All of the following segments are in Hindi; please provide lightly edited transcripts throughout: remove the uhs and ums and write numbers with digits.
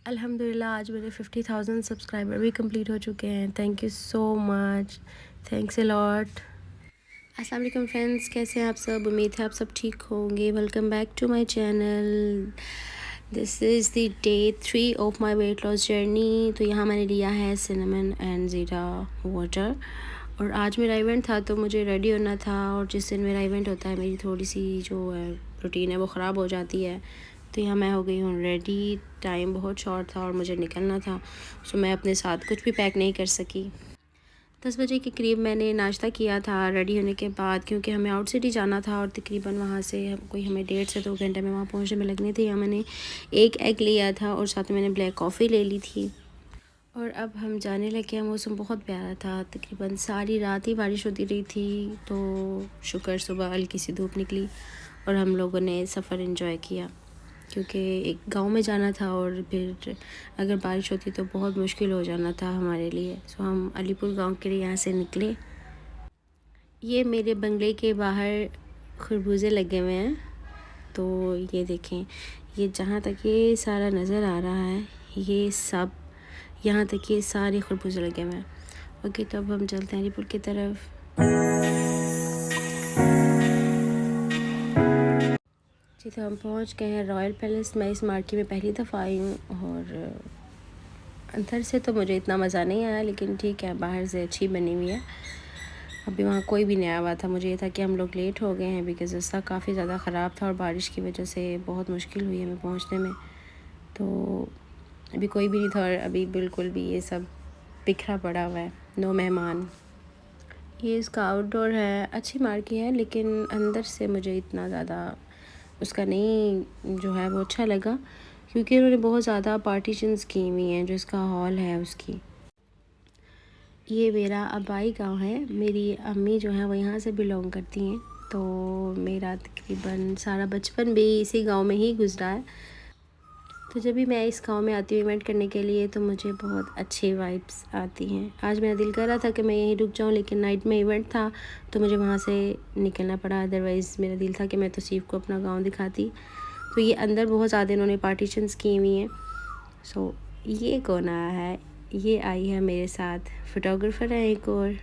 अल्हम्दुलिल्लाह आज मेरे 50,000 सब्सक्राइबर भी कंप्लीट हो चुके हैं। Thank you so much, thanks a lot. अस्सलाम वालेकुम फ्रेंड्स, कैसे हैं आप सब? उम्मीद है आप सब ठीक होंगे। Welcome back to my channel. This is the day 3 of my weight loss journey. तो यहाँ मैंने लिया है सिनेमन एंड ज़ीरा वाटर। और आज मेरा इवेंट था तो मुझे रेडी होना था, और जिस दिन मेरा इवेंट होता है मेरी थोड़ी सी जो रूटीन है वो ख़राब हो जाती है। तो यहाँ मैं हो गई हूँ रेडी। टाइम बहुत शॉर्ट था और मुझे निकलना था, सो मैं अपने साथ कुछ भी पैक नहीं कर सकी। 10 बजे के करीब मैंने नाश्ता किया था रेडी होने के बाद, क्योंकि हमें आउट सिटी जाना था और तकरीबन वहाँ से कोई हमें 1.5 से 2 घंटे में वहाँ पहुँचने में लगने थे। यहाँ मैंने एक एग लिया था और साथ में मैंने ब्लैक कॉफ़ी ले ली थी। और अब हम जाने लगे। मौसम बहुत प्यारा था, तकरीबन सारी रात ही बारिश होती रही थी, तो शुक्र सुबह हल्की सी धूप निकली और हम लोगों ने सफ़र एंजॉय किया, क्योंकि एक गांव में जाना था और फिर अगर बारिश होती तो बहुत मुश्किल हो जाना था हमारे लिए। सो हम अलीपुर गांव के लिए यहाँ से निकले। ये मेरे बंगले के बाहर खरबूजे लगे हुए हैं, तो ये देखें, ये जहाँ तक ये सारा नज़र आ रहा है ये सब, यहाँ तक ये सारे खरबूजे लगे हुए हैं। ओके, तो अब हम चलते हैं अलीपुर की तरफ। जी, तो हम पहुँच गए हैं रॉयल पैलेस। मैं इस मार्केट में पहली दफ़ा आई हूँ और अंदर से तो मुझे इतना मज़ा नहीं आया, लेकिन ठीक है, बाहर से अच्छी बनी हुई है। अभी वहाँ कोई भी नहीं आया हुआ था। मुझे ये था कि हम लोग लेट हो गए हैं बिकॉज़ रास्ता काफ़ी ज़्यादा ख़राब था और बारिश की वजह से बहुत मुश्किल हुई हमें पहुँचने में। तो अभी कोई भी नहीं था और अभी बिल्कुल भी ये सब बिखरा पड़ा हुआ है, नो मेहमान। ये इसका आउटडोर है, अच्छी मार्केट है, लेकिन अंदर से मुझे इतना ज़्यादा उसका नहीं जो है वो अच्छा लगा, क्योंकि उन्होंने बहुत ज़्यादा पार्टीशंस की हुई हैं जो इसका हॉल है उसकी। ये मेरा आबाई गांव है। मेरी अम्मी जो है वो यहाँ से बिलोंग करती हैं, तो मेरा तकरीबन सारा बचपन भी इसी गांव में ही गुजरा है। तो जब भी मैं इस गांव में आती हूँ इवेंट करने के लिए तो मुझे बहुत अच्छी वाइब्स आती हैं। आज मेरा दिल कर रहा था कि मैं यहीं रुक जाऊँ, लेकिन नाइट में इवेंट था तो मुझे वहाँ से निकलना पड़ा। अदरवाइज़ मेरा दिल था कि मैं तौसीफ़ को अपना गांव दिखाती। तो ये अंदर बहुत ज़्यादा इन्होंने पार्टीशंस की हुई हैं। सो ये कौन आया है? ये आई है मेरे साथ, फ़ोटोग्राफ़र है एक और,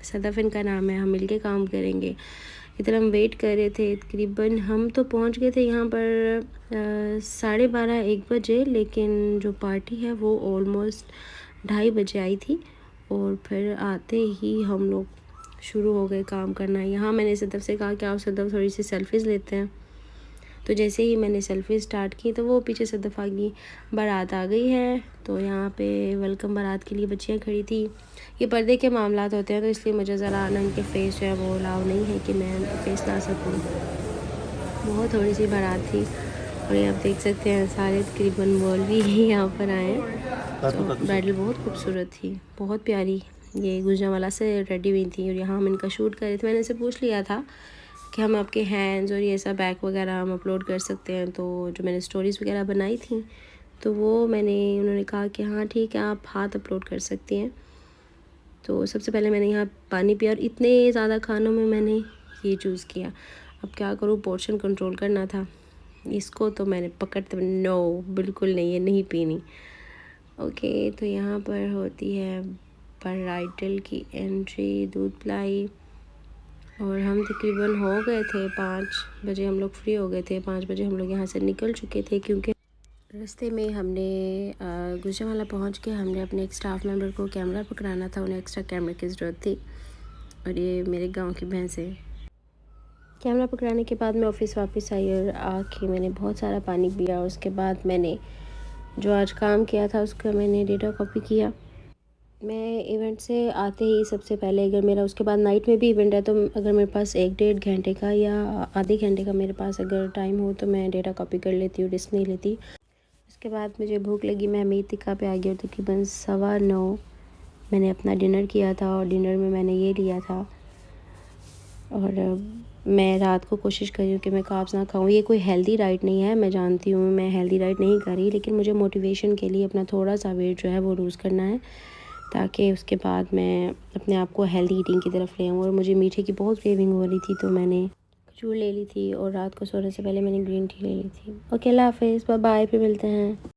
सदफ़ इनका नाम है। हम मिलके काम करेंगे। इधर हम वेट कर रहे थे। तकरीबन हम तो पहुंच गए थे यहाँ पर 12:30-1 बजे, लेकिन जो पार्टी है वो ऑलमोस्ट 2:30 बजे आई थी। और फिर आते ही हम लोग शुरू हो गए काम करना। यहाँ मैंने सदफ़ से कहा कि आओ सदफ़ थोड़ी सी सेल्फ़ीज़ लेते हैं। तो जैसे ही मैंने सेल्फ़ी स्टार्ट की तो वो पीछे से दफ़ा की बारात आ गई है। तो यहाँ पे वेलकम बारात के लिए बच्चियाँ खड़ी थी। ये पर्दे के मामलात होते हैं, तो इसलिए मुझे ज़रा ना उनके फेस जो है वो अलाउ नहीं है कि मैं उनके फेस ला सकूँ। बहुत थोड़ी सी बारात थी और ये आप देख सकते हैं सारे तकरीबन मौलवी ही यहाँ पर आए हैं। तो ब्राइडल बहुत खूबसूरत थी, बहुत प्यारी। ये गुजरांवाला से रेडी हुई थी और यहाँ हम इनका शूट कर रहे थे। मैंने इनसे पूछ लिया था कि हम आपके हैंड्स और ये सब बैक वगैरह हम अपलोड कर सकते हैं। तो जो मैंने स्टोरीज़ वगैरह बनाई थी तो वो उन्होंने कहा कि हाँ ठीक है, आप हाथ अपलोड कर सकती हैं। तो सबसे पहले मैंने यहाँ पानी पिया और इतने ज़्यादा खानों में मैंने ये चूज़ किया। अब क्या करूँ, पोर्शन कंट्रोल करना था। इसको तो मैंने पकड़ते, नो बिल्कुल नहीं, ये नहीं पीनी। ओके, तो यहाँ पर होती है ब्राइडल की एंट्री, दूध पिलाई। और हम तकरीबन हो गए थे 5 बजे, हम लोग फ्री हो गए थे। 5 बजे हम लोग यहाँ से निकल चुके थे, क्योंकि रास्ते में हमने गुजरांवाला पहुँच के हमने अपने एक स्टाफ मेंबर को कैमरा पकड़ाना था, उन्हें एक्स्ट्रा कैमरे की ज़रूरत थी। और ये मेरे गांव की भैंस है। कैमरा पकड़ाने के बाद मैं ऑफ़िस वापस आई और आके मैंने बहुत सारा पानी पिया। और उसके बाद मैंने जो आज काम किया था उसका मैंने डेटा कॉपी किया। मैं इवेंट से आते ही सबसे पहले, अगर मेरा उसके बाद नाइट में भी इवेंट है तो अगर मेरे पास 1-1.5 घंटे का या आधे घंटे का मेरे पास अगर टाइम हो तो मैं डेटा कॉपी कर लेती हूँ, डिस्क नहीं लेती। उसके बाद मुझे भूख लगी, मैं मीत टिक्का पे आ गई और तकरीबन 9:15 मैंने अपना डिनर किया था और डिनर में मैंने ये लिया था। और मैं रात को कोशिश कर रही हूँ कि मैं कार्ब्स ना खाऊँ। ये कोई हेल्दी डाइट नहीं है, मैं जानती हूँ मैं हेल्दी डाइट नहीं कर रही, लेकिन मुझे मोटिवेशन के लिए अपना थोड़ा सा वेट जो है वो लूज़ करना है, ताकि उसके बाद मैं अपने आप को हेल्दी ईटिंग की तरफ ले आऊँ। और मुझे मीठे की बहुत क्रेविंग हो रही थी, तो मैंने खजूर ले ली थी और रात को सोने से पहले मैंने ग्रीन टी ले ली थी। ओके, अल्लाह हाफ़िज़, बाय बाय, फिर मिलते हैं।